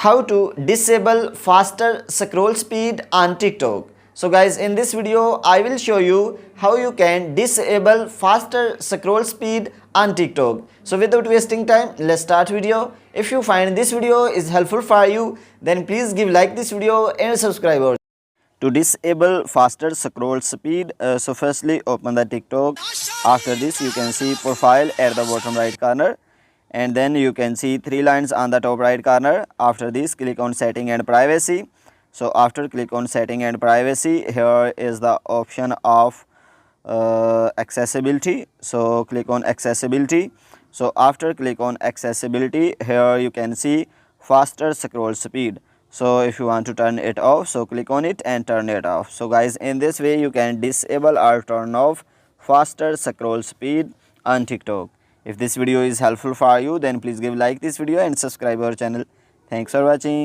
how to disable faster scroll speed on TikTok. So guys, in this video I will show you how you can disable faster scroll speed on TikTok. So without wasting time, let's start video. If you find this video is helpful for you, then please give like this video and subscribe our. To disable faster scroll speed, so firstly open the TikTok. After this you can see profile at the bottom right corner, and then you can see three lines on the top right corner. After this click on setting and privacy. So after click on setting and privacy, here is the option of accessibility. So click on accessibility. So after click on accessibility, here you can see faster scroll speed. So if you want to turn it off, so click on it and turn it off. So guys, in this way you can disable or turn off faster scroll speed on TikTok. If this video is helpful for you, then please give like this video and subscribe our channel. Thanks for watching.